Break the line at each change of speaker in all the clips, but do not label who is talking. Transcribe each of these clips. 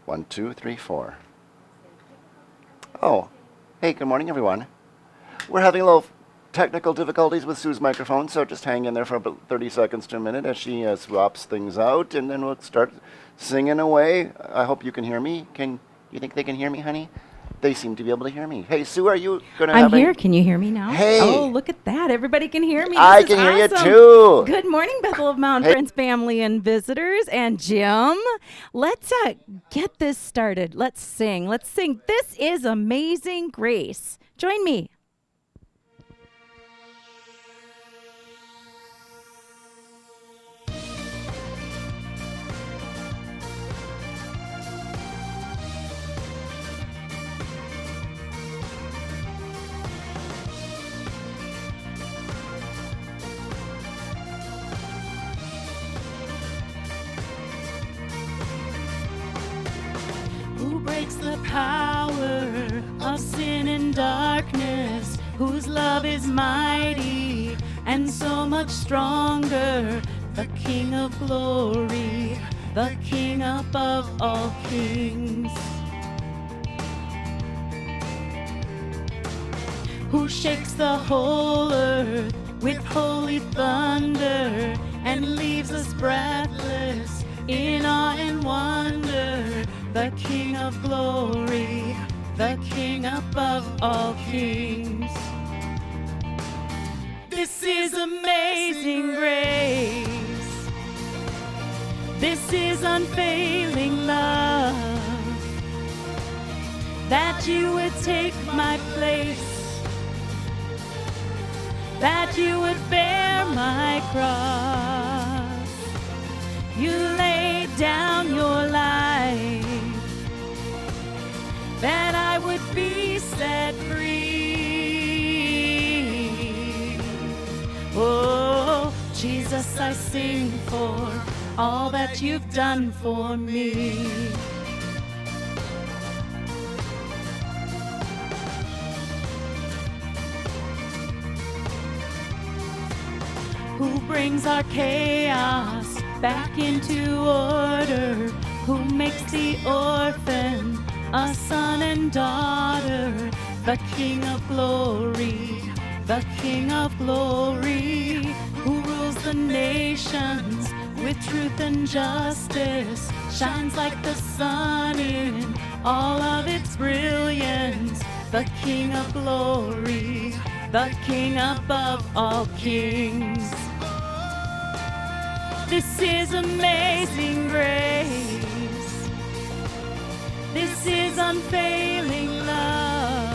One, two, three, four. Oh, hey, good morning, everyone. We're having a little technical difficulties with Sue's microphone, so just hang in there for about 30 seconds to a minute as she swaps things out, and then we'll start singing away. I hope you can hear me. You think they can hear me, honey? They seem to be able to hear me. Hey, Sue, are you going to
I'm here. Can you hear me now?
Hey.
Oh, look at that. Everybody can hear me.
I
This is
can hear you,
awesome.
too.
Good morning, Bethel of Mount
Hey.
Friends family and visitors. And Jim, let's get this started. Let's sing. Let's sing. This is Amazing Grace. Join me. Who breaks the power of sin and darkness, whose love is mighty and so much stronger, the King of glory, the King above all kings. Who shakes the whole earth with holy thunder and leaves us breathless in awe and wonder, the King of glory, the King above all kings. This is amazing grace. This is unfailing love, that you would take my place, that you would bear my cross. You laid down your life, that I would be set free. Oh, Jesus, I sing for all that you've done for me. Who brings our chaos back into order, who makes the orphan a son and daughter, the King of glory, the King of glory, who rules the nations with truth and justice, shines like the sun in all of its brilliance, the King of glory, the King above all kings. This is amazing grace. This is unfailing love,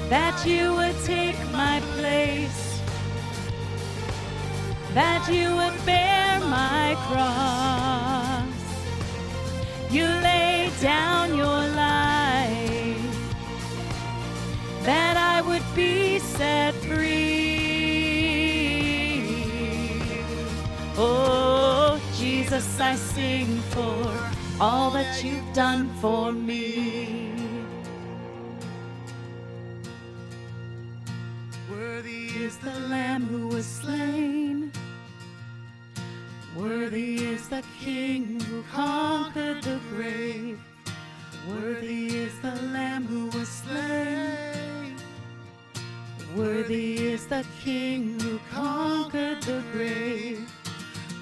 that you would take my place, that you would bear my cross. You laid down your life, that I would be set free. Oh, Jesus, I sing for all that you've done for me. Worthy is the Lamb who was slain. Worthy is the King who conquered the grave. Worthy is the Lamb who was slain. Worthy is the King who conquered the grave.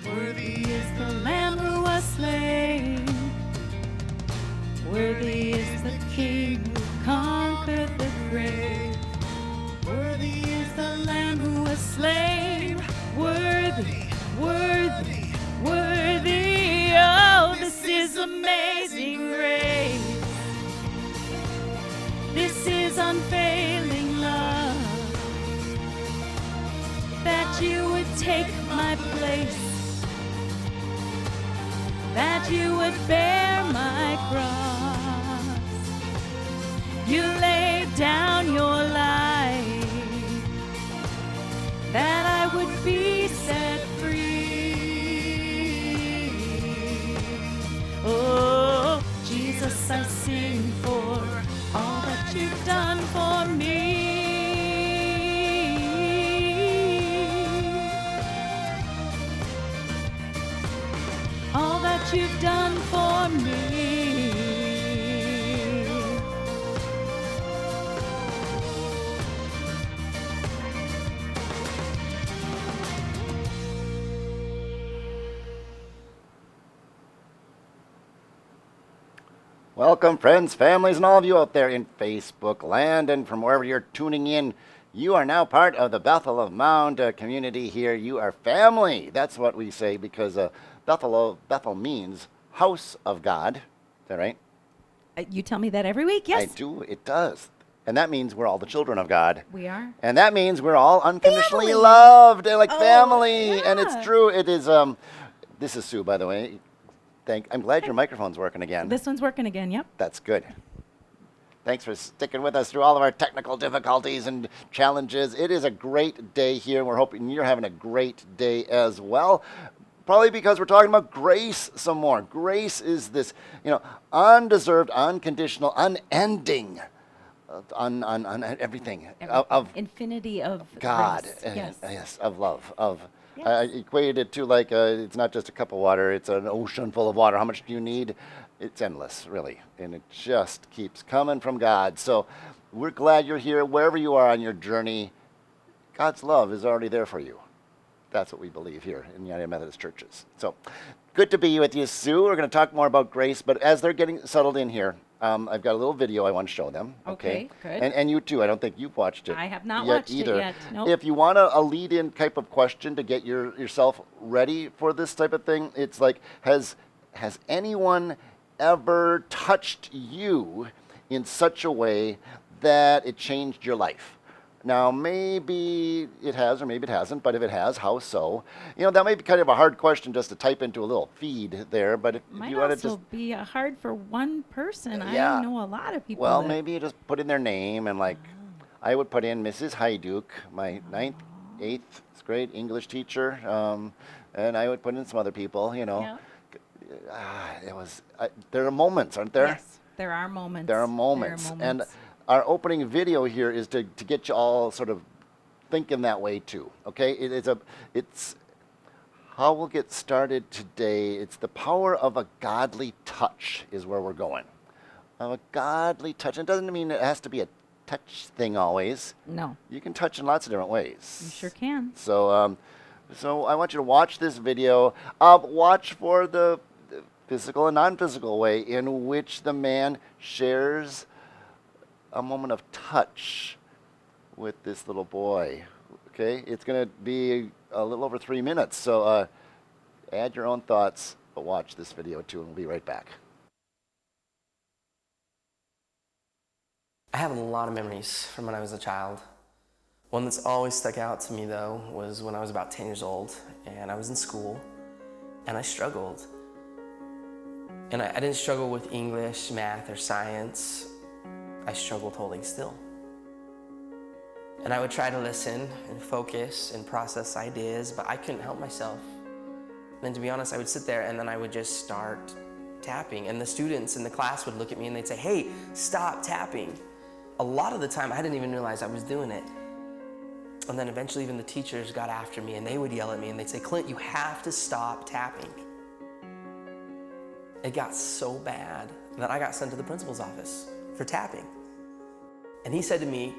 Worthy is the Lamb who was slain. Worthy is the King who conquered the grave. Worthy is the Lamb who was slain. Worthy, worthy, worthy. Oh, this is amazing grace. This is unfailing love, that you would take my place, that you would bear my cross. You laid down your life, that I would be set free. Oh, Jesus, I sing for all that you've done for me. All that you've done for me.
Welcome, friends, families, and all of you out there in Facebook land and from wherever you're tuning in. You are now part of the Bethel of Mound community here. You are family. That's what we say because Bethel means house of God. Is that right?
You tell me that every week, yes?
I do. It does. And that means we're all the children of God.
We are.
And that means we're all unconditionally
Family.
loved and like
Oh,
family. And
yeah.
it's true. It is. This is Sue, by the way. I'm glad your microphone's working again.
This one's working again, yep.
That's good. Thanks for sticking with us through all of our technical difficulties and challenges. It is a great day here. We're hoping you're having a great day as well. Probably because we're talking about grace some more. Grace is this, undeserved, unconditional, unending, on everything of
infinity of
God.
grace.
And,
Yes.
yes, of love, of.
Yes.
I equated it to like it's not just a cup of water; it's an ocean full of water. How much do you need? It's endless, really, and it just keeps coming from God. So we're glad you're here, wherever you are on your journey. God's love is already there for you. That's what we believe here in the United Methodist Churches. So good to be with you, Sue. We're going to talk more about grace, but as they're getting settled in here, I've got a little video I want to show them.
Okay, good.
And you too. I don't think you've watched it.
I have not
yet
watched it
either.
yet, nope.
If you want a lead-in type of question to get yourself ready for this type of thing, it's like, has anyone ever touched you in such a way that it changed your life? Now, maybe it has or maybe it hasn't, but if it has, how so? That may be kind of a hard question just to type into a little feed there, but if
Might
you want to
also
just...
be hard for one person.
Yeah.
I know a lot of people.
Well,
that,
maybe you just put in their name and I would put in Mrs. Hayduk, my 8th grade English teacher, and I would put in some other people,
Yeah.
It was, there are moments, aren't there?
Yes, there are moments.
There are moments. And our opening video here is to get you all sort of thinking that way too, okay? It's how we'll get started today. It's the power of a godly touch is where we're going. Of a godly touch. It doesn't mean it has to be a touch thing always.
No,
You can touch in lots of different ways.
you sure can.
So, so I want you to watch this video. Watch for the physical and non-physical way in which the man shares a moment of touch with this little boy. Okay, it's going to be a little over 3 minutes. So add your own thoughts, but watch this video too, and we'll be right back.
I have a lot of memories from when I was a child. One that's always stuck out to me, though, was when I was about 10 years old, and I was in school, and I struggled. And I didn't struggle with English, math, or science. I struggled holding still. And I would try to listen and focus and process ideas, but I couldn't help myself. And to be honest, I would sit there and then I would just start tapping. And the students in the class would look at me and they'd say, "Hey, stop tapping." A lot of the time, I didn't even realize I was doing it. And then eventually even the teachers got after me and they would yell at me and they'd say, "Clint, you have to stop tapping." It got so bad that I got sent to the principal's office for tapping. And he said to me,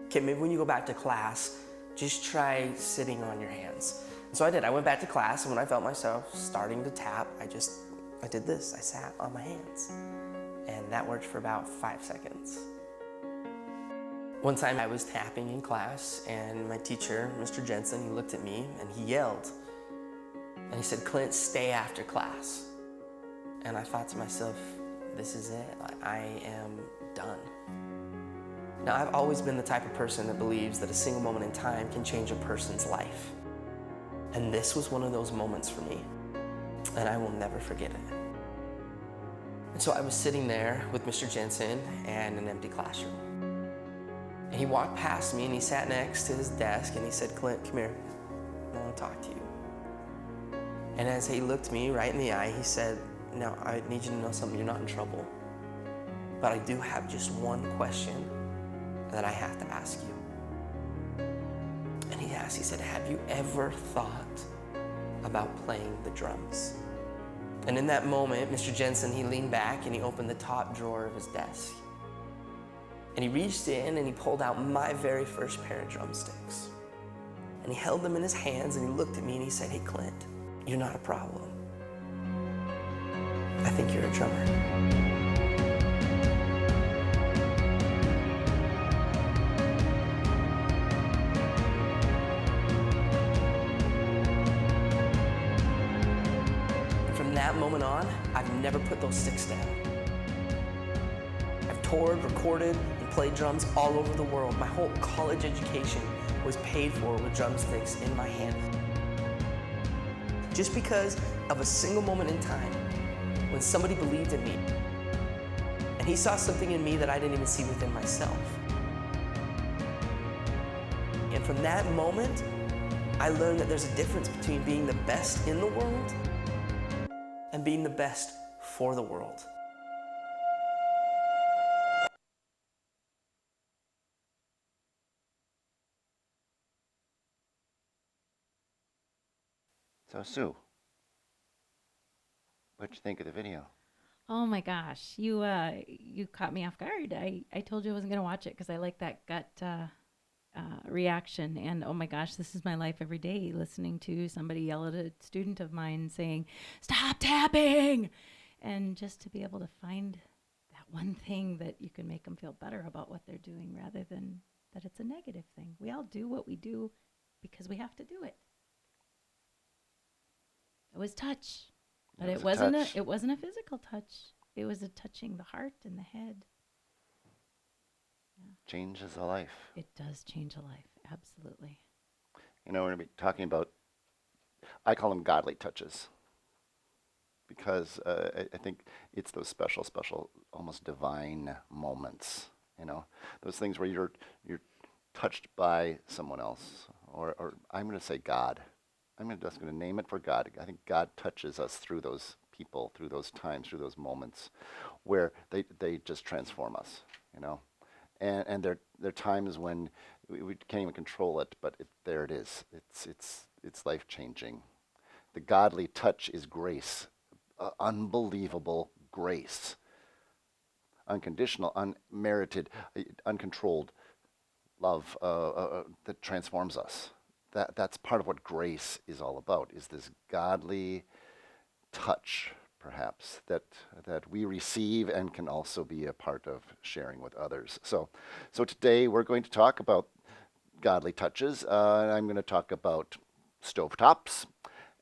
"Okay, maybe when you go back to class, just try sitting on your hands." And so I did. I went back to class, and when I felt myself starting to tap, I did this. I sat on my hands. And that worked for about 5 seconds. One time I was tapping in class, and my teacher, Mr. Jensen, he looked at me and he yelled. And he said, "Clint, stay after class." And I thought to myself, this is it. I am done. Now, I've always been the type of person that believes that a single moment in time can change a person's life. And this was one of those moments for me. And I will never forget it. And so I was sitting there with Mr. Jensen and an empty classroom. And he walked past me and he sat next to his desk and he said, "Clint, come here. I want to talk to you." And as he looked me right in the eye, he said, "Now, I need you to know something. You're not in trouble. But I do have just one question that I have to ask you." And he said, "Have you ever thought about playing the drums?" And in that moment, Mr. Jensen, he leaned back and he opened the top drawer of his desk. And he reached in and he pulled out my very first pair of drumsticks. And he held them in his hands and he looked at me and he said, "Hey, Clint, you're not a problem. I think you're a drummer." From that moment on, I've never put those sticks down. I've toured, recorded, and played drums all over the world. My whole college education was paid for with drumsticks in my hand. Just because of a single moment in time when somebody believed in me, and he saw something in me that I didn't even see within myself. And from that moment, I learned that there's a difference between being the best in the world and being the best for the world.
So, Sue, what'd you think of the video?
Oh my gosh, you caught me off guard. I told you I wasn't gonna watch it because I like that gut reaction. And oh my gosh, this is my life every day, listening to somebody yell at a student of mine saying, "Stop tapping!" And just to be able to find that one thing that you can make them feel better about what they're doing rather than that it's a negative thing. We all do what we do because we have to do it. It was touch, but
It
it
was a
wasn't
touch.
it wasn't a physical touch. It was a touching the heart and the head.
Changes a life.
It does change a life, absolutely.
You know, we're going to be talking about, I call them godly touches, because I think it's those special, almost divine moments, you know, those things where you're touched by someone else, or I'm going to say God. Just going to name it for God. I think God touches us through those people, through those times, through those moments, where they just transform us, you know. And there are times when we can't even control it, but there it is. It's life changing. The godly touch is grace, unbelievable grace, unconditional, unmerited, uncontrolled love that transforms us. That's part of what grace is all about. Is this godly touch, perhaps, that we receive and can also be a part of sharing with others. So today we're going to talk about godly touches. And I'm going to talk about stovetops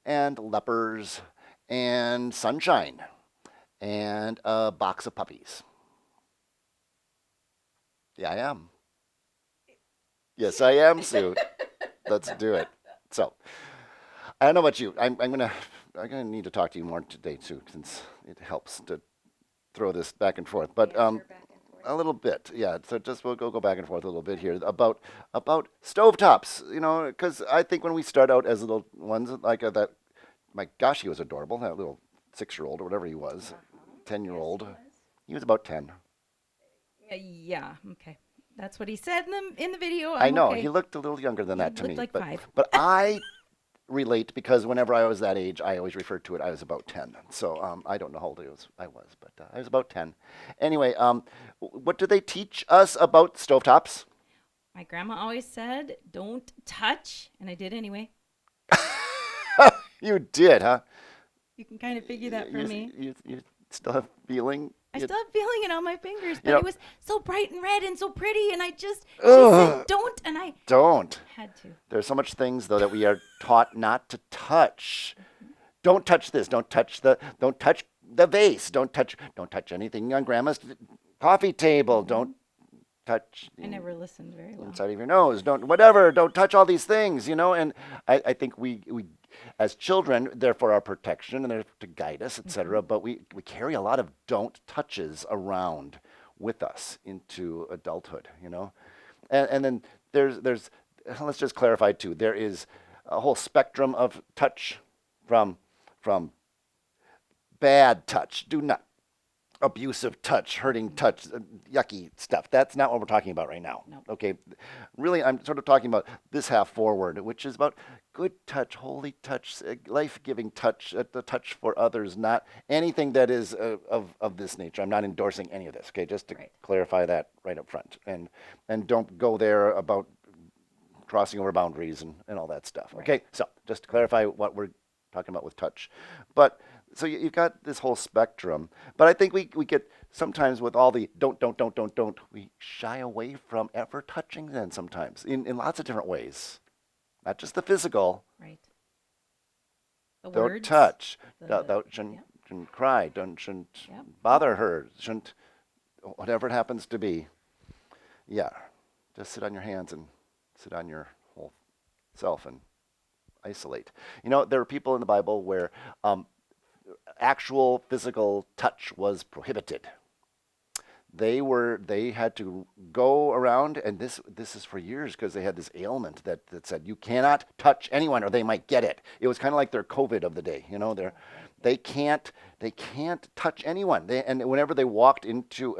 and lepers and sunshine and a box of puppies. Yeah, I am. Yes, I am, Sue. Let's do it. So, I don't know about you. I'm gonna need to talk to you more today too, since it helps to throw this back and forth. But a little bit, yeah. So just we'll go back and forth a little bit here about stovetops. You know, because I think when we start out as little ones, like that, my gosh, he was adorable. That little 6-year-old or whatever he was, 10-year-old. He was about 10.
Yeah, okay. That's what he said in the video.
I know
okay.
he looked a little younger than that to
looked
me.
like
but
5.
but I relate because whenever I was that age, I always referred to it. I was about 10. So I don't know how old I was, but I was about 10. Anyway, what do they teach us about stovetops?
My grandma always said, "Don't touch," and I did anyway.
You did, huh?
You can kind of figure that for me.
You still have feeling?
I still have feeling it on my fingers, but
You know-
it was so bright and red and so pretty, and she
Ugh.
said, "Don't," and I
Don't.
had to.
There's so much things though that we are taught not to touch. Don't touch this. Don't touch the vase. Don't touch anything on Grandma's coffee table. Don't touch
I never listened very well.
inside of your nose. Don't touch all these things, you know. And I think we as children, they're for our protection and they're to guide us, etc. But we carry a lot of don't touches around with us into adulthood, you know. And then there's let's just clarify too. There is a whole spectrum of touch from bad touch. Do not abusive touch, hurting touch, yucky stuff. That's not what we're talking about right now.
Nope.
Okay, really, I'm sort of talking about this half forward, which is about good touch, holy touch, life-giving touch, the touch for others, not anything that is of this nature. I'm not endorsing any of this. Okay, just to
Right.
clarify that right up front, and don't go there about crossing over boundaries and all that stuff.
Right.
Okay, so just to clarify what we're talking about with touch. But so you've got this whole spectrum. But I think we get sometimes with all the don't, we shy away from ever touching then sometimes in lots of different ways. Not just the physical.
Right. The
Don't
words,
touch.
the-
Don't, shouldn't,
yep.
shouldn't cry. Shouldn't
Yep.
bother her. Shouldn't, whatever it happens to be. Yeah. Just sit on your hands and sit on your whole self and isolate. You know, there are people in the Bible where actual physical touch was prohibited. They had to go around, and this is for years because they had this ailment that said you cannot touch anyone or they might get it. It was kind of like their COVID of the day, you know. They can't touch anyone. And whenever they walked into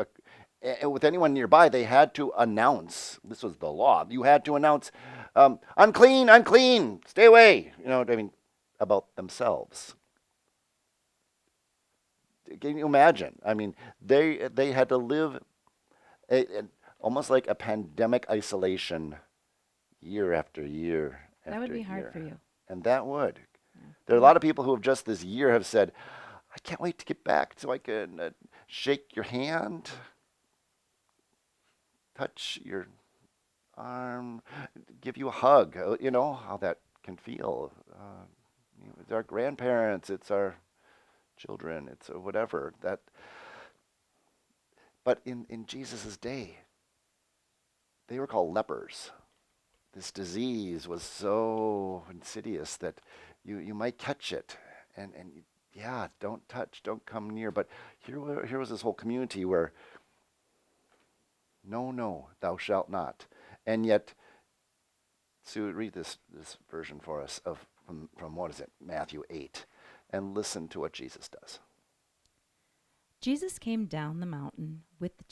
with anyone nearby, they had to announce. This was the law. You had to announce, "I'm clean. I'm clean. Stay away." You know what I mean, about themselves. Can you imagine? I mean, they had to live almost like a pandemic isolation year after year after
That would be
year.
hard for you.
And that would. There are a lot of people who have just this year have said, I can't wait to get back so I can shake your hand, touch your arm, give you a hug. You know how that can feel. It's our grandparents, it's our children, it's whatever. But in Jesus' day, they were called lepers. This disease was so insidious that you might catch it, and yeah, don't touch, don't come near. But here was this whole community where no, thou shalt not. And yet, Sue, read this version for us from what is it, Matthew 8, and listen to what Jesus does.
Jesus came down the mountain with the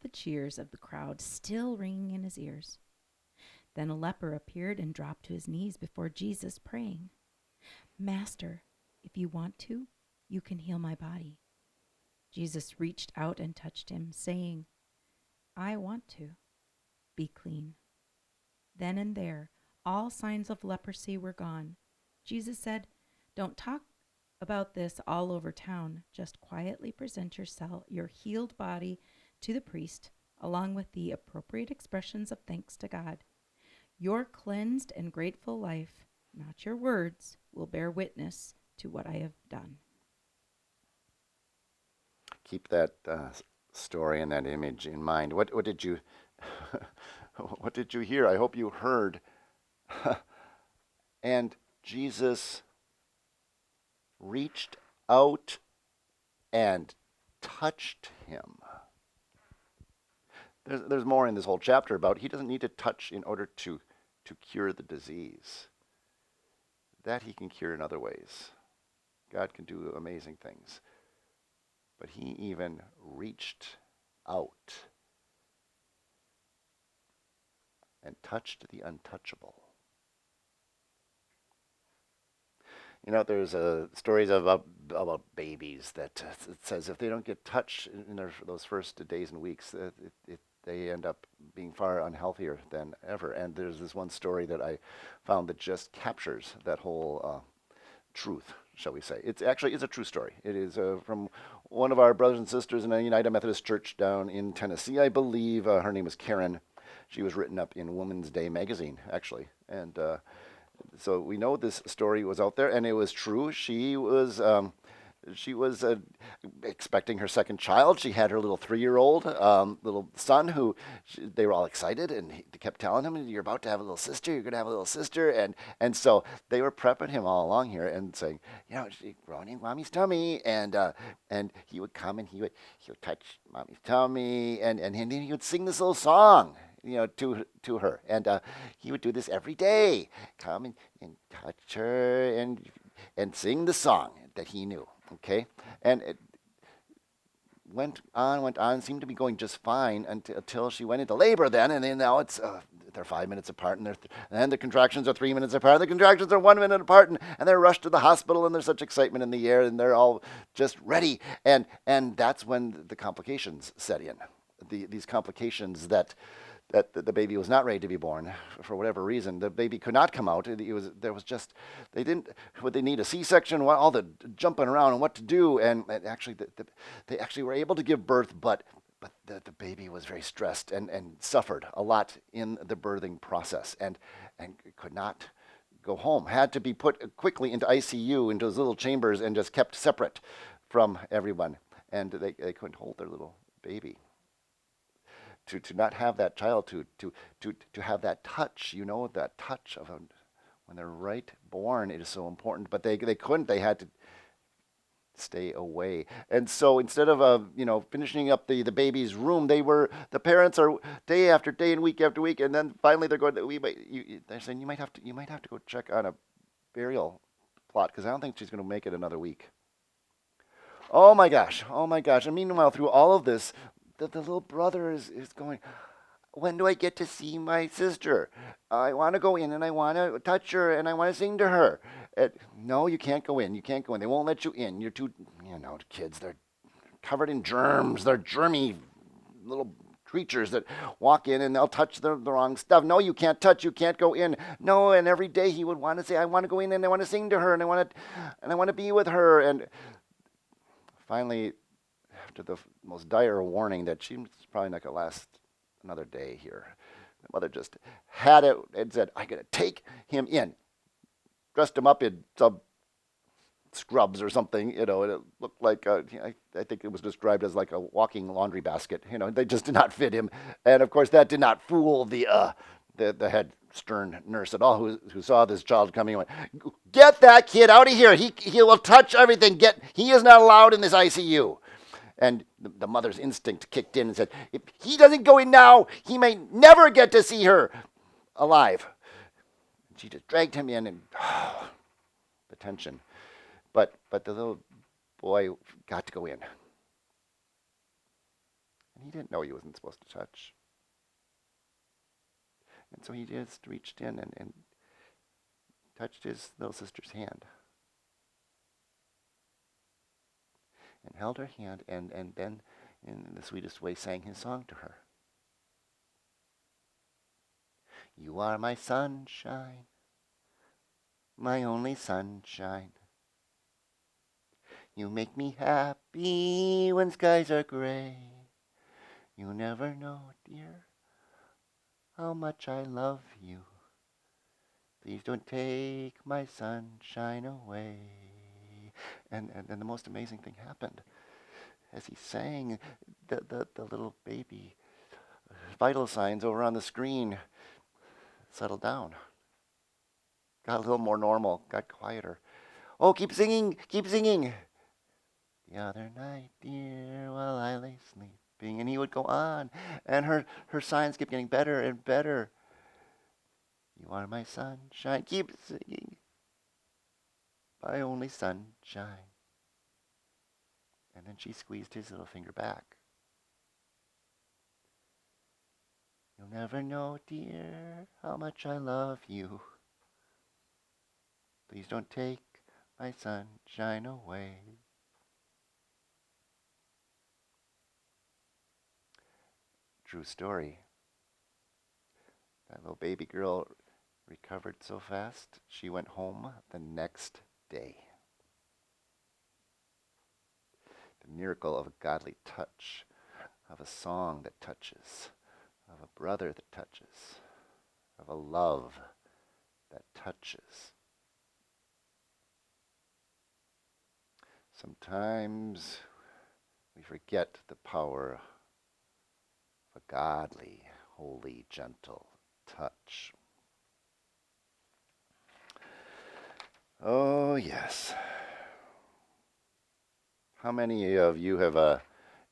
cheers of the crowd still ringing in his ears. Then a leper appeared and dropped to his knees before Jesus, praying, "Master, if you want to, you can heal my body." Jesus reached out and touched him, saying, "I want to. Be clean." Then and there, all signs of leprosy were gone. Jesus said, "Don't talk about this all over town. Just quietly present your healed body to the priest, along with the appropriate expressions of thanks to God. Your cleansed and grateful life, not your words, will bear witness to what I have done."
Keep that story and that image in mind. What did you what did you hear? I hope you heard. And Jesus reached out and touched him. There's more in this whole chapter about he doesn't need to touch in order to cure the disease. That he can cure in other ways. God can do amazing things. But he even reached out and touched the untouchable. You know, there's stories about babies that it says if they don't get touched in those first days and weeks, they end up being far unhealthier than ever. And there's this one story that I found that just captures that whole truth, shall we say. It's a true story. It is from one of our brothers and sisters in a United Methodist Church down in Tennessee, I believe. Her name is Karen. She was written up in Woman's Day magazine, actually. And so we know this story was out there, and it was true. She was expecting her second child. She had her little 3-year-old little son who they were all excited, and they kept telling him, "You're about to have a little sister. You're going to have a little sister." And so they were prepping him all along here and saying, you know, she's growing in mommy's tummy, and he would come and he would touch mommy's tummy, and then he would sing this little song, you know, to her, and he would do this every day, come and touch her and sing the song that he knew. Okay, and went on, seemed to be going just fine until she went into labor then, and then now they're 5 minutes apart, and then the contractions are 3 minutes apart, the contractions are 1 minute apart, and they're rushed to the hospital, and there's such excitement in the air, and they're all just ready, and that's when the complications set in. These complications that the baby was not ready to be born for whatever reason. The baby could not come out. Would they need a C-section? All the jumping around and what to do, and actually they actually were able to give birth, but the baby was very stressed and suffered a lot in the birthing process and could not go home. Had to be put quickly into ICU, into those little chambers, and just kept separate from everyone. And they couldn't hold their little baby. To not have that child, to have that touch, that touch of when they're right born, it is so important. But they couldn't. They had to stay away. And so instead of finishing up the baby's room, the parents are day after day and week after week, and then finally they're going. They're saying you might have to go check on a burial plot because I don't think she's going to make it another week. Oh my gosh. And meanwhile, through all of this, the little brother is going, when do I get to see my sister? I want to go in and I want to touch her and I want to sing to her. No, you can't go in. They won't let you in. You're too, kids, they're covered in germs. They're germy little creatures that walk in and they'll touch the wrong stuff. No, you can't touch. You can't go in. No, and every day he would want to say, I want to go in and I want to sing to her and I want to be with her. And finally, after the most dire warning that she's probably not going to last another day here, the mother just had it and said, I'm going to take him in. Dressed him up in some scrubs or something, and it looked like, I think it was described as like a walking laundry basket. They just did not fit him. And of course, that did not fool the head stern nurse at all who saw this child coming and went, get that kid out of here. He will touch everything. He is not allowed in this ICU. And the mother's instinct kicked in and said, if he doesn't go in now, he may never get to see her alive. She just dragged him in and the tension. But the little boy got to go in. And he didn't know he wasn't supposed to touch. And so he just reached in and touched his little sister's hand. And held her hand and then in the sweetest way sang his song to her. You are my sunshine, my only sunshine. You make me happy when skies are gray. You never know, dear, how much I love you. Please don't take my sunshine away. And the most amazing thing happened. As he sang, the little baby vital signs over on the screen settled down. Got a little more normal, got quieter. Oh, keep singing, keep singing. The other night, dear, while I lay sleeping, and he would go on, and her signs kept getting better and better. You are my sunshine, keep singing. My only sunshine. And then she squeezed his little finger back. You'll never know, dear, how much I love you. Please don't take my sunshine away. True story. That little baby girl recovered so fast, she went home the next day. The miracle of a godly touch, of a song that touches, of a brother that touches, of a love that touches. Sometimes we forget the power of a godly, holy, gentle touch. Oh, yes. How many of you have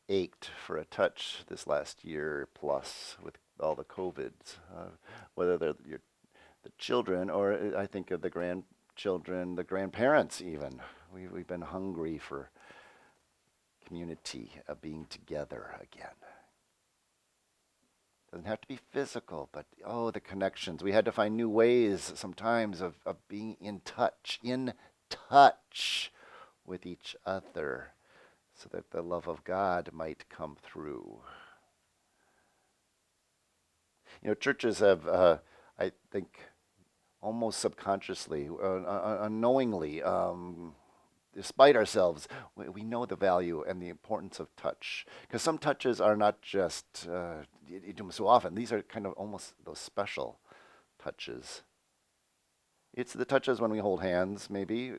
ached for a touch this last year plus with all the COVIDs? Whether they're the children or I think of the grandchildren, the grandparents even. We've been hungry for community of being together again. Doesn't have to be physical, but the connections. We had to find new ways sometimes of being in touch with each other so that the love of God might come through. Churches have, I think, almost subconsciously, unknowingly, despite ourselves, we know the value and the importance of touch. Because some touches are not just, you do them so often. These are kind of almost those special touches. It's the touches when we hold hands, maybe,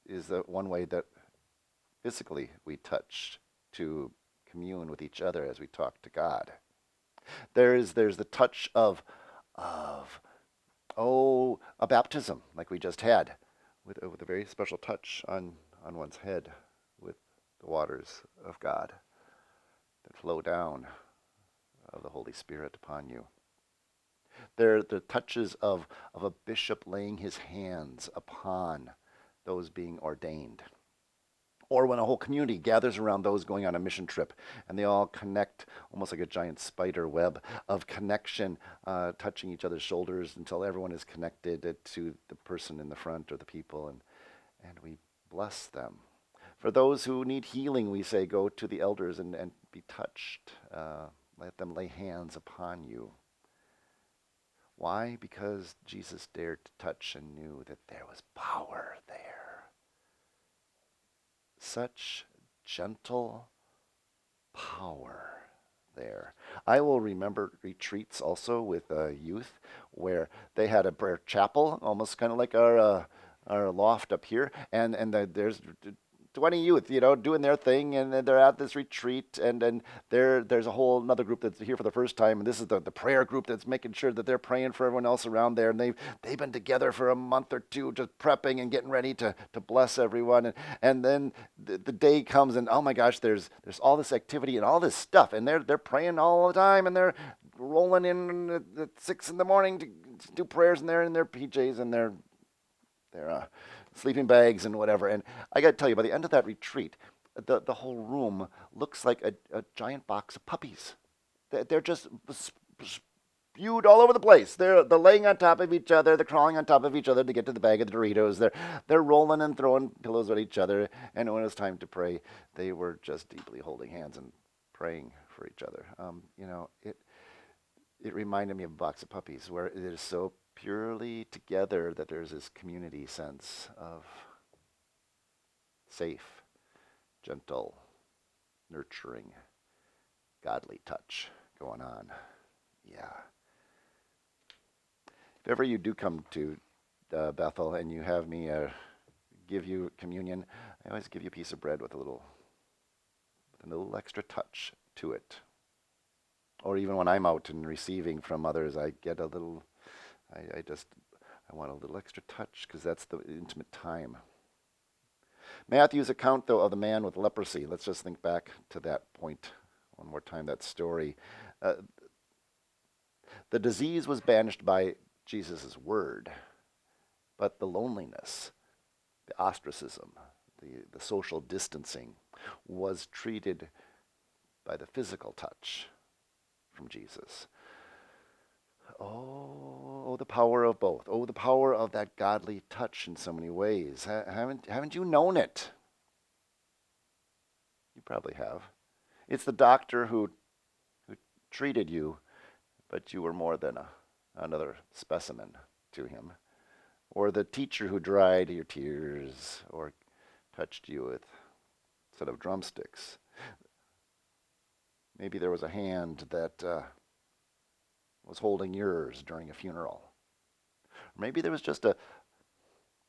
is the one way that physically we touch to commune with each other as we talk to God. There's the touch of a baptism like we just had, with a very special touch on one's head with the waters of God that flow down of the Holy Spirit upon you. They're the touches of a bishop laying his hands upon those being ordained. Or when a whole community gathers around those going on a mission trip and they all connect almost like a giant spider web of connection, touching each other's shoulders until everyone is connected to the person in the front or the people, and we bless them. For those who need healing, we say, go to the elders and be touched. Let them lay hands upon you. Why? Because Jesus dared to touch and knew that there was power there. Such gentle power there. I will remember retreats also with youth where they had a prayer chapel, almost kind of like our loft up here, and there's 20 youth, doing their thing, and they're at this retreat, and then there's a whole another group that's here for the first time, and this is the prayer group that's making sure that they're praying for everyone else around there, and they've been together for a month or two just prepping and getting ready to bless everyone, and then the day comes, and oh my gosh, there's all this activity and all this stuff, and they're praying all the time, and they're rolling in at 6 in the morning to do prayers, and they're in their PJs and their sleeping bags and whatever. And I got to tell you, by the end of that retreat, the whole room looks like a giant box of puppies. They're just spewed all over the place. They're laying on top of each other. They're crawling on top of each other to get to the bag of the Doritos. They're rolling and throwing pillows at each other. And when it was time to pray, they were just deeply holding hands and praying for each other. It reminded me of a box of puppies where it is so purely together that there's this community sense of safe, gentle, nurturing, godly touch going on. Yeah. If ever you do come to Bethel and you have me give you communion, I always give you a piece of bread with a little extra touch to it. Or even when I'm out and receiving from others, I get a little, I want a little extra touch because that's the intimate time. Matthew's account, though, of the man with leprosy, let's just think back to that point one more time, that story. The disease was banished by Jesus' word, but the loneliness, the ostracism, the social distancing was treated by the physical touch from Jesus. Oh, the power of both. Oh, the power of that godly touch in so many ways. Haven't you known it? You probably have. It's the doctor who treated you, but you were more than another specimen to him. Or the teacher who dried your tears or touched you with a set of drumsticks. Maybe there was a hand that was holding yours during a funeral. Or maybe there was just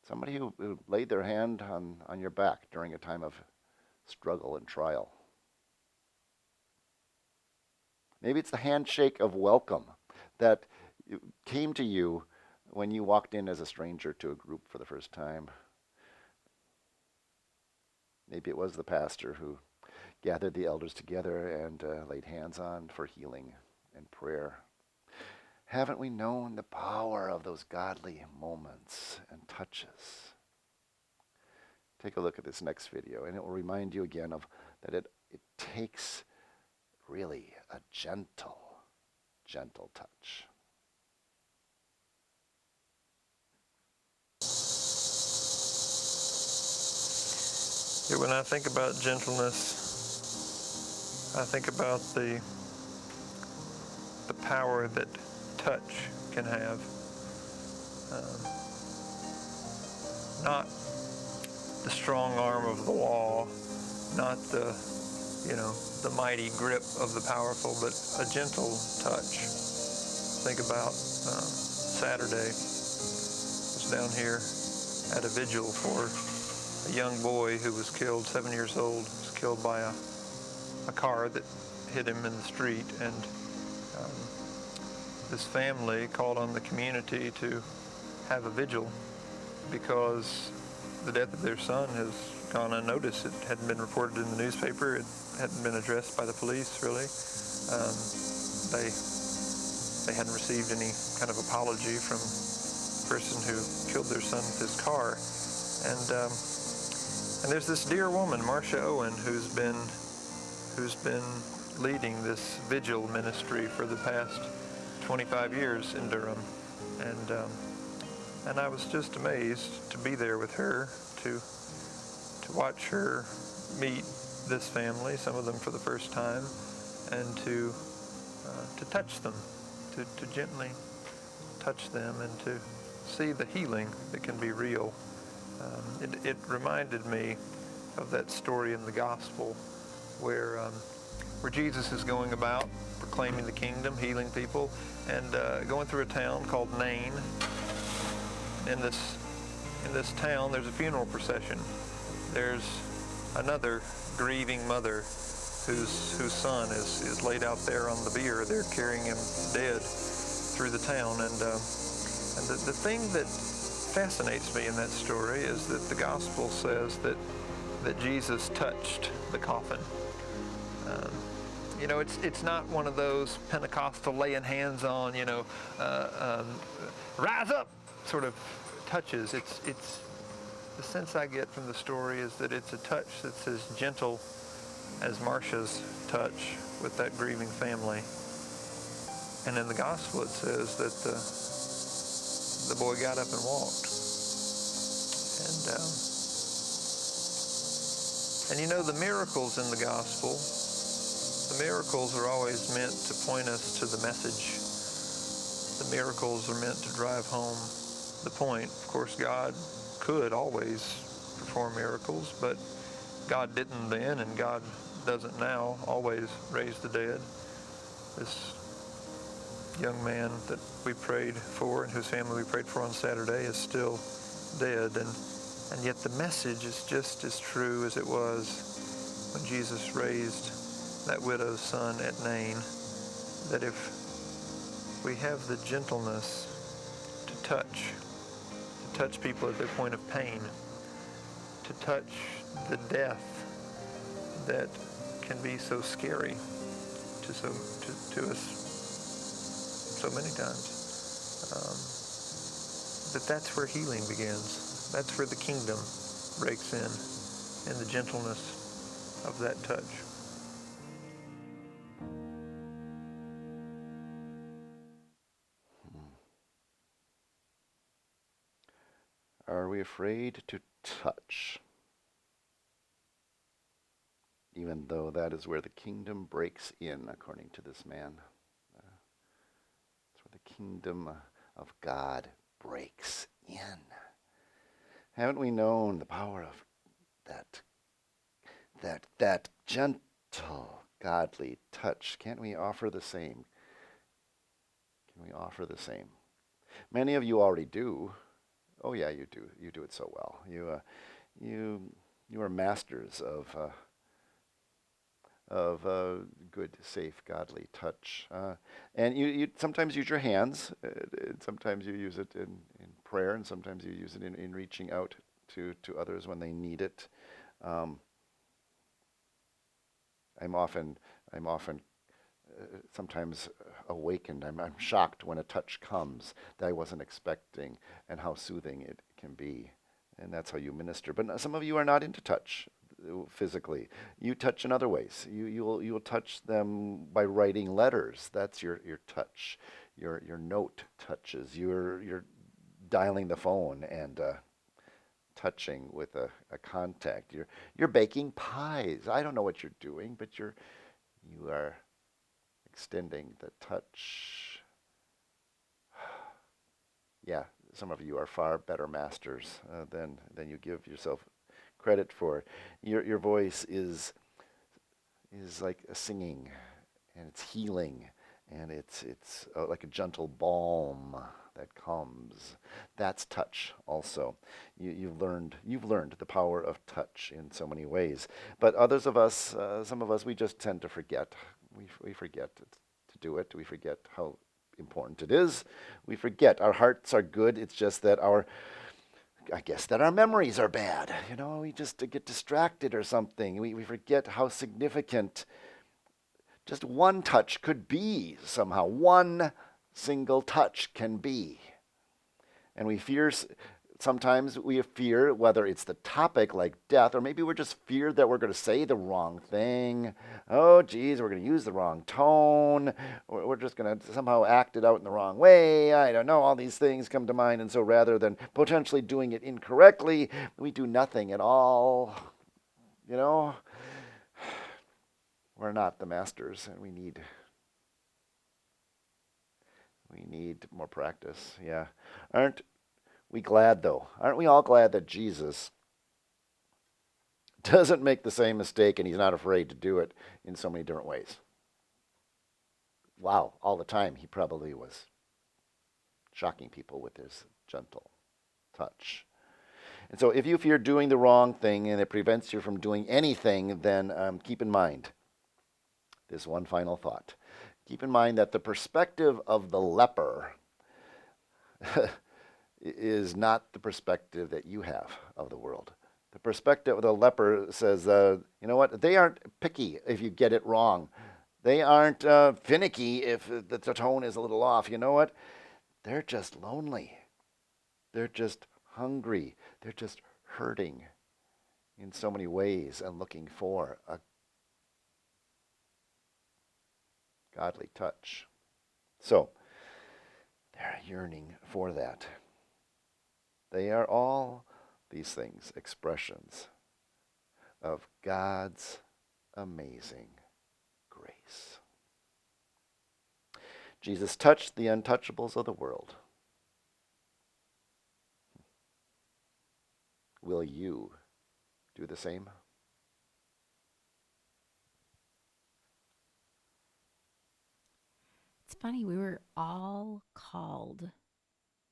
somebody who laid their hand on your back during a time of struggle and trial. Maybe it's the handshake of welcome that came to you when you walked in as a stranger to a group for the first time. Maybe it was the pastor who gathered the elders together and laid hands on for healing and prayer. Haven't we known the power of those godly moments and touches? Take a look at this next video, and it will remind you again of that it takes really a gentle, gentle touch.
Yeah, when I think about gentleness, I think about the power that touch can have. Not the strong arm of the law, not the, the mighty grip of the powerful, but a gentle touch. Think about Saturday. I was down here at a vigil for a young boy who was killed, 7 years old, was killed by a car that hit him in the street, and this family called on the community to have a vigil because the death of their son has gone unnoticed. It hadn't been reported in the newspaper. It hadn't been addressed by the police, really. They hadn't received any kind of apology from the person who killed their son with his car. And there's this dear woman, Marcia Owen, who's been leading this vigil ministry for the past 25 years in Durham. And I was just amazed to be there with her, to watch her meet this family, some of them for the first time, and to touch them, to gently touch them, and to see the healing that can be real. It reminded me of that story in the gospel where Jesus is going about proclaiming the kingdom, healing people, and going through a town called Nain. In this town, there's a funeral procession. There's another grieving mother whose son is laid out there on the bier. They're carrying him dead through the town, and the thing that fascinates me in that story is that the gospel says that Jesus touched the coffin. It's not one of those Pentecostal laying hands on, rise up sort of touches. It's the sense I get from the story is that it's a touch that's as gentle as Marcia's touch with that grieving family. And in the gospel it says that the boy got up and walked. And the miracles in the gospel, the miracles are always meant to point us to the message. The miracles are meant to drive home the point. Of course, God could always perform miracles, but God didn't then, and God doesn't now always raise the dead. This young man that we prayed for and whose family we prayed for on Saturday is still dead, and yet the message is just as true as it was when Jesus raised that widow's son at Nain, that if we have the gentleness to touch people at their point of pain, to touch the death that can be so scary to us so many times, that's where healing begins. That's where the kingdom breaks in the gentleness of that touch.
Are we afraid to touch? Even though that is where the kingdom breaks in, according to this man. It's where the kingdom of God breaks in. Haven't we known the power of that gentle, godly touch? Can't we offer the same? Can we offer the same? Many of you already do. Oh yeah, you do. You do it so well. You are masters of good, safe, godly touch, and you sometimes use your hands. Sometimes you use it in prayer, and sometimes you use it in reaching out to others when they need it. I'm often sometimes awakened. I'm shocked when a touch comes that I wasn't expecting, and how soothing it can be. And that's how you minister. But some of you are not into touch. physically. You touch in other ways. You'll touch them by writing letters. That's your touch. Your note touches. You're dialing the phone and touching with a contact. You're baking pies. I don't know what you're doing, but you are extending the touch. Yeah, some of you are far better masters than you give yourself credit for. Your voice is like a singing, and it's healing, and it's like a gentle balm that comes. That's touch also. You've learned the power of touch in so many ways. But others of us, some of us, we just tend to forget. We forget to do it. We forget how important it is. We forget. Our hearts are good. It's just that I guess that our memories are bad. We just get distracted or something. We forget how significant just one touch could be somehow. One single touch can be. And sometimes we fear whether it's the topic like death, or maybe we're just feared that we're going to say the wrong thing. Oh, geez, we're going to use the wrong tone. Or we're just going to somehow act it out in the wrong way. I don't know. All these things come to mind. And so rather than potentially doing it incorrectly, we do nothing at all. We're not the masters, and we need more practice. Yeah. Aren't we glad, though? Aren't we all glad that Jesus doesn't make the same mistake, and he's not afraid to do it in so many different ways? Wow, all the time he probably was shocking people with his gentle touch. And so if you fear doing the wrong thing and it prevents you from doing anything, then keep in mind this one final thought. Keep in mind that the perspective of the leper is not the perspective that you have of the world. The perspective of the leper says, you know what? They aren't picky if you get it wrong. They aren't finicky if the tone is a little off. You know what? They're just lonely. They're just hungry. They're just hurting in so many ways and looking for a godly touch. So, they're yearning for that. They are all these things, expressions of God's amazing grace. Jesus touched the untouchables of the world. Will you do the same?
It's funny, we were all called.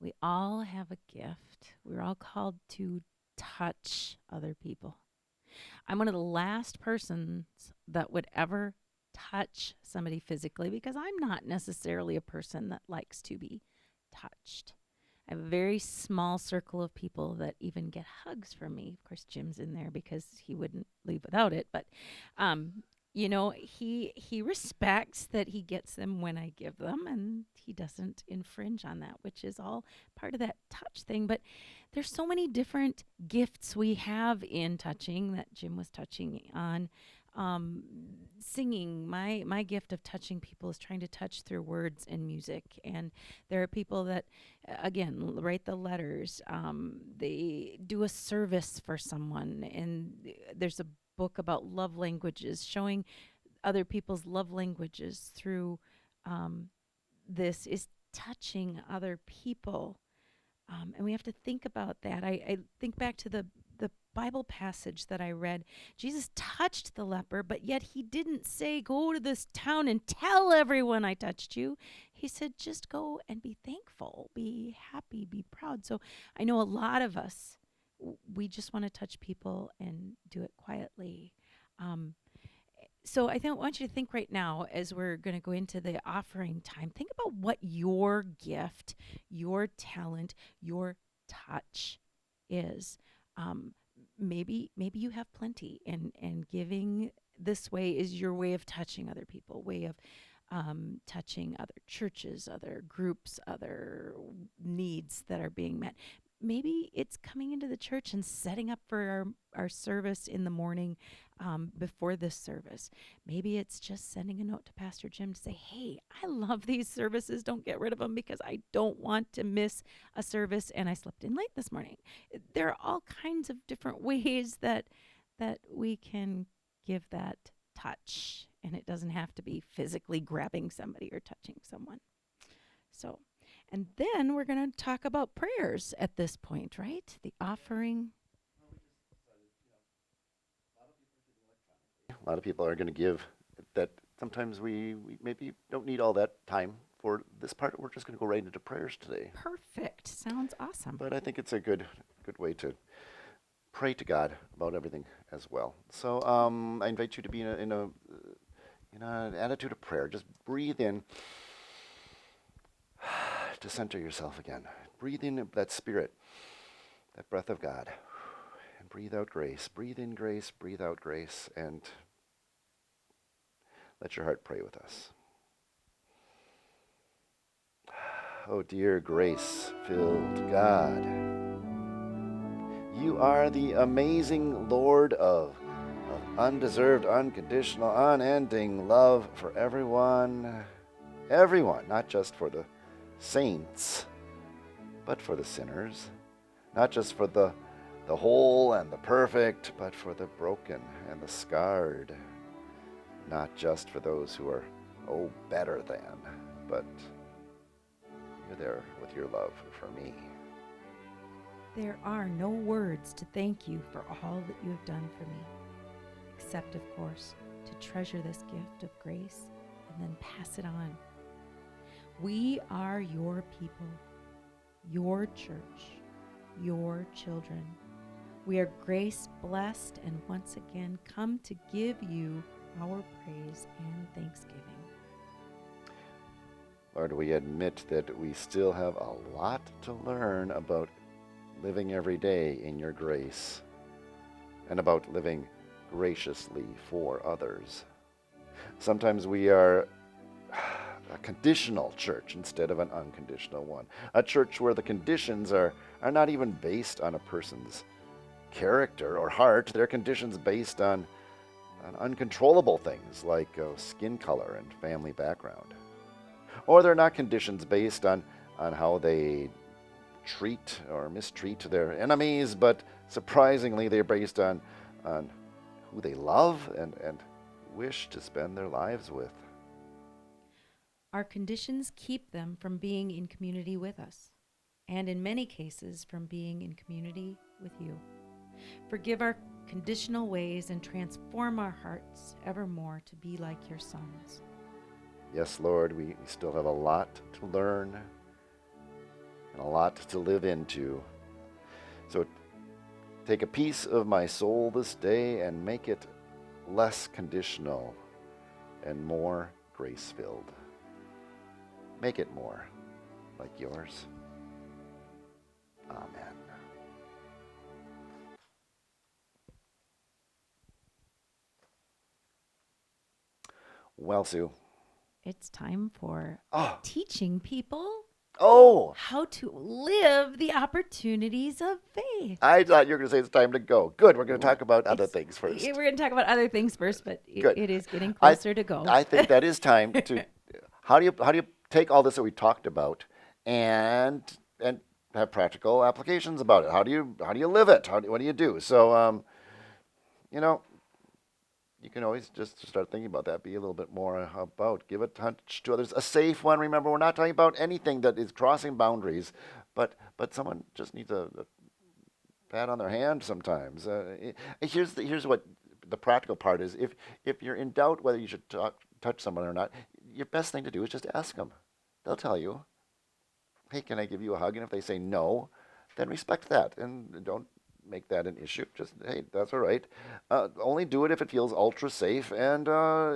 We all have a gift. We're all called to touch other people. I'm one of the last persons that would ever touch somebody physically because I'm not necessarily a person that likes to be touched. I have a very small circle of people that even get hugs from me. Of course, Jim's in there because he wouldn't leave without it. But, he respects that he gets them when I give them, and he doesn't infringe on that, which is all part of that touch thing. But there's so many different gifts we have in touching that Jim was touching on. Singing, my gift of touching people is trying to touch through words and music. And there are people that, again, write the letters. They do a service for someone, and there's a book about love languages, showing other people's love languages through this is touching other people. And we have to think about that. I think back to the Bible passage that I read. Jesus touched the leper, but yet he didn't say, go to this town and tell everyone I touched you. He said, just go and be thankful, be happy, be proud. So I know a lot of us, we just want to touch people and do it quietly. So I want you to think right now, as we're going to go into the offering time, think about what your gift, your talent, your touch is. Maybe you have plenty, and giving this way is your way of touching other people, way of touching other churches, other groups, other needs that are being met. maybe it's coming into the church and setting up for our service in the morning before this service. Maybe it's just sending a note to Pastor Jim to say, hey, I love these services. Don't get rid of them because I don't want to miss a service and I slept in late this morning. There are all kinds of different ways that we can give that touch, and it doesn't have to be physically grabbing somebody or touching someone. So, and then we're going to talk about prayers at this point, right? The offering.
A lot of people are going to give that. Sometimes we maybe don't need all that time for this part. We're just going to go right into prayers today.
Perfect. Sounds awesome.
But I think it's a good way to pray to God about everything as well. So I invite you to be in an attitude of prayer. Just breathe in to center yourself again. Breathe in that spirit, that breath of God, and breathe out grace. Breathe in grace, breathe out grace, and let your heart pray with us. Oh, dear grace-filled God, you are the amazing Lord of undeserved, unconditional, unending love for everyone, not just for the saints, but for the sinners, not just for the whole and the perfect, but for the broken and the scarred, not just for those who are, better than, but you're there with your love for me.
There are no words to thank you for all that you have done for me, except, of course, to treasure this gift of grace and then pass it on. We are your people, your church, your children. We are grace blessed and once again come to give you our praise and thanksgiving.
Lord, we admit that we still have a lot to learn about living every day in your grace and about living graciously for others. Sometimes we are a conditional church instead of an unconditional one. A church where the conditions are not even based on a person's character or heart. They're conditions based on uncontrollable things like skin color and family background. Or they're not conditions based on how they treat or mistreat their enemies, but surprisingly they're based on who they love and wish to spend their lives with.
Our conditions keep them from being in community with us, and in many cases from being in community with you. Forgive our conditional ways and transform our hearts evermore to be like your sons.
Yes, Lord, we still have a lot to learn and a lot to live into. So take a piece of my soul this day and make it less conditional and more grace-filled. Make it more like yours. Amen. Well, Sue.
It's time for teaching people how to live the opportunities of faith.
I thought you were going to say it's time to go. Good. We're going to talk about other things first.
We're going to talk about other things first, but
Good.
it is getting closer to go.
I think that is time to. How do you take all this that we talked about and have practical applications about it? How do you live it? What do you do? So you can always just start thinking about that. Be a little bit more about, give a touch to others. A safe one. Remember, we're not talking about anything that is crossing boundaries, but someone just needs a pat on their hand sometimes. Here's what the practical part is. If you're in doubt whether you should touch someone or not, your best thing to do is just ask them. They'll tell you, hey, can I give you a hug? And if they say no, then respect that and don't make that an issue. Just, hey, that's all right. Only do it if it feels ultra safe and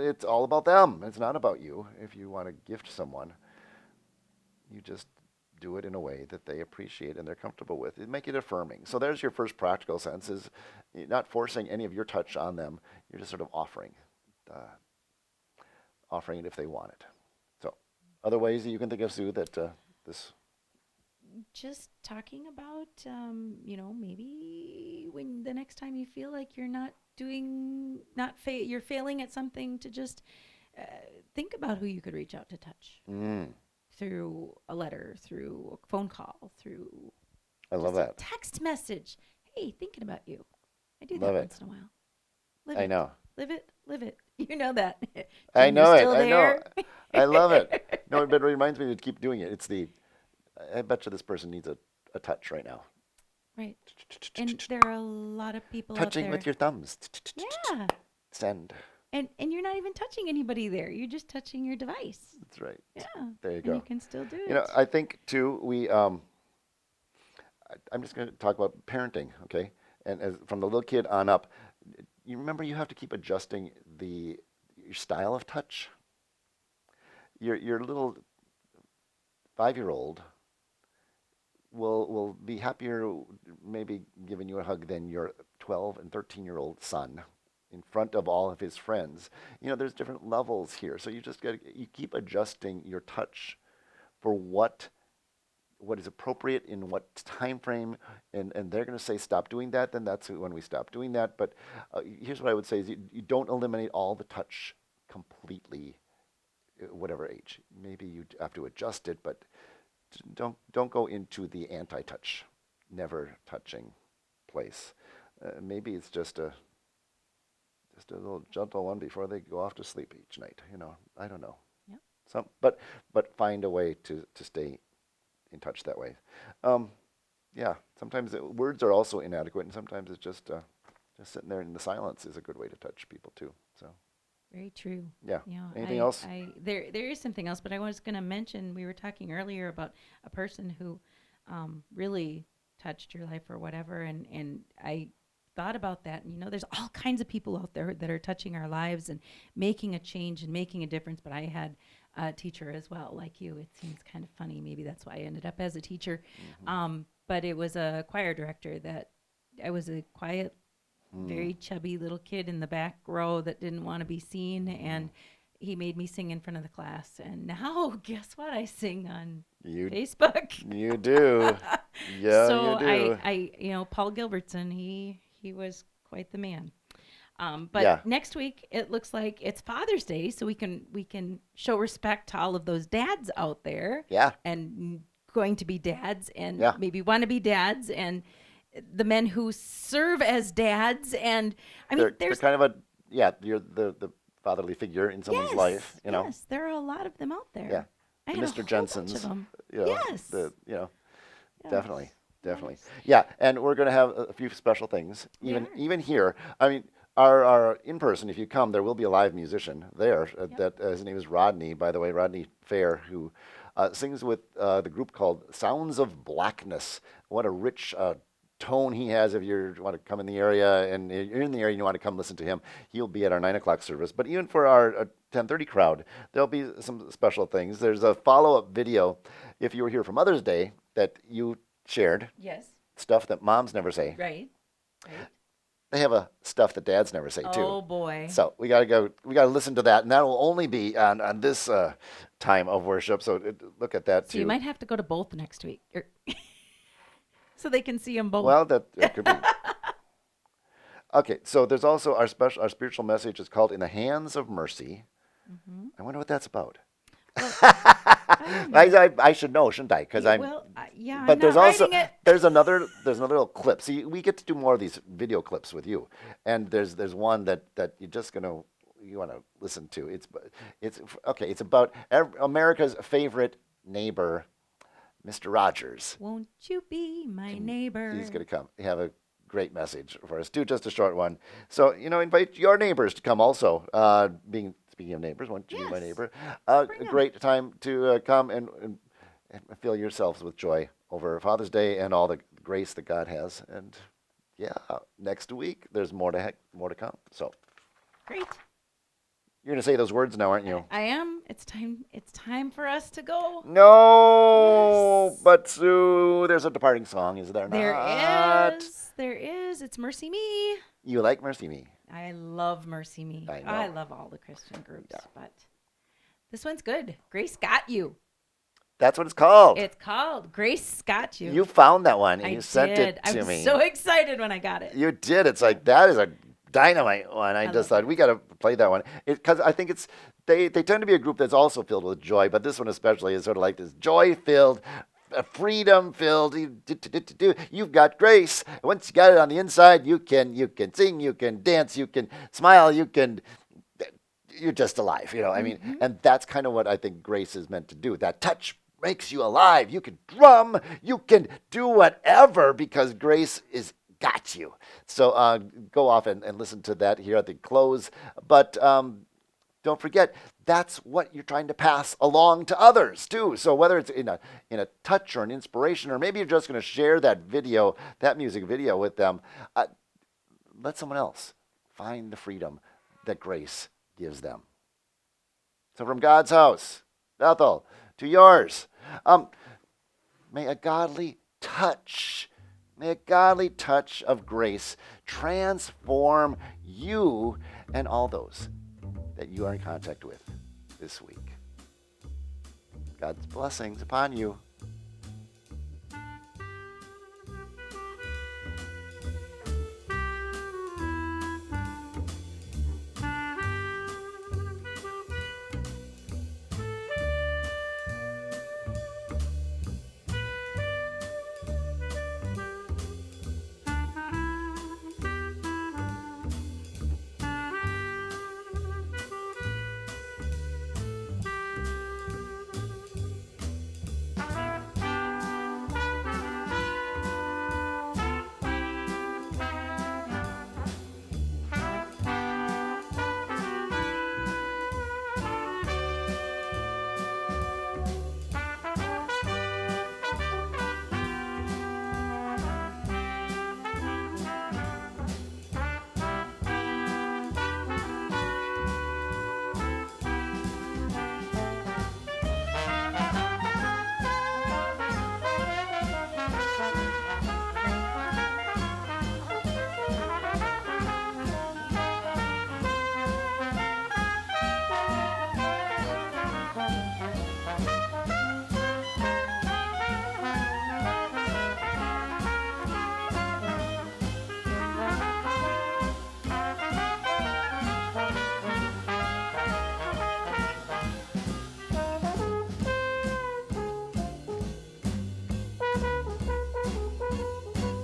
it's all about them. It's not about you. If you want to gift someone, you just do it in a way that they appreciate and they're comfortable with. Make it affirming. So there's your first practical sense, is not forcing any of your touch on them. You're just sort of offering it if they want it. So other ways that you can think of, Sue, that this
just talking about, maybe when the next time you feel like you're not doing, you're failing at something, to just think about who you could reach out to touch through a letter, through a phone call, through
I love
just a
that.
text message. Hey, thinking about you. I do
Love
that
it.
once in a while. Live
I
it.
know.
Live it. Live it. You know that.
I
Jen,
know
you're
it.
still
I know.
there?
I love it. No, but it reminds me to keep doing it. It's I bet you this person needs a touch right now.
Right. And there are a lot of people
Touching
out there.
with your thumbs.
Yeah.
Send.
And you're not even touching anybody there. You're just touching your device.
That's right.
Yeah.
There you
And
go.
you can still do it.
You know, I think too, I'm just going to talk about parenting, okay? And from the little kid on up, you remember you have to keep adjusting your style of touch. Your little 5-year-old will be happier maybe giving you a hug than your 12 and 13-year-old son in front of all of his friends. You know, there's different levels here, so you keep adjusting your touch for what is appropriate in what time frame, and they're going to say stop doing that, then that's when we stop doing that. But here's what I would say is you don't eliminate all the touch completely, whatever age. Maybe you have to adjust it, but don't go into the anti-touch, never touching place. Maybe it's just a little gentle one before they go off to sleep each night. You know, I don't know.
Yep.
But find a way to stay in touch that way. Yeah, sometimes words are also inadequate, and sometimes it's just sitting there in the silence is a good way to touch people too. So
Very true.
yeah.
You know,
Anything else?
There is something else, but I was going to mention, we were talking earlier about a person who really touched your life or whatever, and I thought about that. And, you know, there's all kinds of people out there that are touching our lives and making a change and making a difference, but I had a teacher as well, like you. It seems kind of funny. Maybe that's why I ended up as a teacher. But it was a choir director that I was a quiet, very chubby little kid in the back row that didn't want to be seen, and he made me sing in front of the class. And now, guess what? I sing on Facebook.
You do. Yeah,
So
you do.
I Paul Gilbertson, he was quite the man. But
Yeah.
next week it looks like it's Father's Day, so we can show respect to all of those dads out there.
Yeah.
And going to be dads, and
Yeah.
maybe want to be dads, and the men who serve as dads, and I mean,
They're
there's
kind of you're the fatherly figure in someone's life, you know.
Yes, there are a lot of them out there.
Yeah.
I
The
had a
Mr.
whole
Jensen's,
bunch of them.
you know,
Yes.
Yes. Definitely.
Yes.
Yeah, and we're going to have a few special things,
We are.
even here. I mean, our in person, if you come, there will be a live musician there. That his name is Rodney, by the way, Rodney Fair, who sings with the group called Sounds of Blackness. What a rich tone he has. If you want to come in the area and you're in the area and you want to come listen to him, he'll be at our 9 o'clock service. But even for our 10:30 crowd, there'll be some special things. There's a follow-up video, if you were here for Mother's Day, that you shared,
Yes.
stuff that moms never say.
Right.
They have a stuff that dads never say too.
Oh boy.
So we gotta listen to that, and that will only be on this time of worship. So look at that
So
too.
you might have to go to both next week, so they can see them both.
Well, that could be. Okay, so there's also our spiritual message is called "In the Hands of Mercy."
Mm-hmm.
I wonder what that's about.
I
I should know, shouldn't I? Because I'm.
yeah.
But
I'm
there's
not
also
writing it.
there's another little clip. See, we get to do more of these video clips with you, and there's one that you want to listen to. It's okay. It's about America's favorite neighbor, Mr. Rogers.
Won't you be my neighbor?
He's going to come. Have a great message for us. Do just a short one. So invite your neighbors to come also. Speaking of neighbors, won't you be my
Yes.
neighbor? A
Bring 'em.
great time to come and fill yourselves with joy over Father's Day and all the grace that God has. And yeah, next week there's more to come. So
Great.
you're going to say those words now, aren't you?
I am. It's time for us to go.
No,
Yes.
but Sue, there's a departing song, is there
There
not?
is. There is. It's Mercy Me.
You like Mercy Me.
I love Mercy Me.
I know.
I love all the Christian groups, but this one's good. Grace got you.
That's what it's called.
It's called Grace Got You.
You found that one and
I
you sent
did.
it to
I was
me.
so excited when I got it.
You did. It's like, that is a dynamite one. I just
love
thought we got to play that one because I think it's they tend to be a group that's also filled with joy, but this one especially is sort of like this joy-filled, freedom-filled. You've got grace. Once you got it on the inside, you can sing, you can dance, you can smile, you're just alive. I mean, and that's kind of what I think grace is meant to do. That touch makes you alive. You can drum, you can do whatever because grace is got you. So go off and listen to that here at the close. But don't forget, that's what you're trying to pass along to others too. So whether it's in a touch or an inspiration, or maybe you're just going to share that video, that music video with them, let someone else find the freedom that grace gives them. So from God's house, Bethel, to yours, may a godly touch of grace transform you and all those that you are in contact with this week. God's blessings upon you.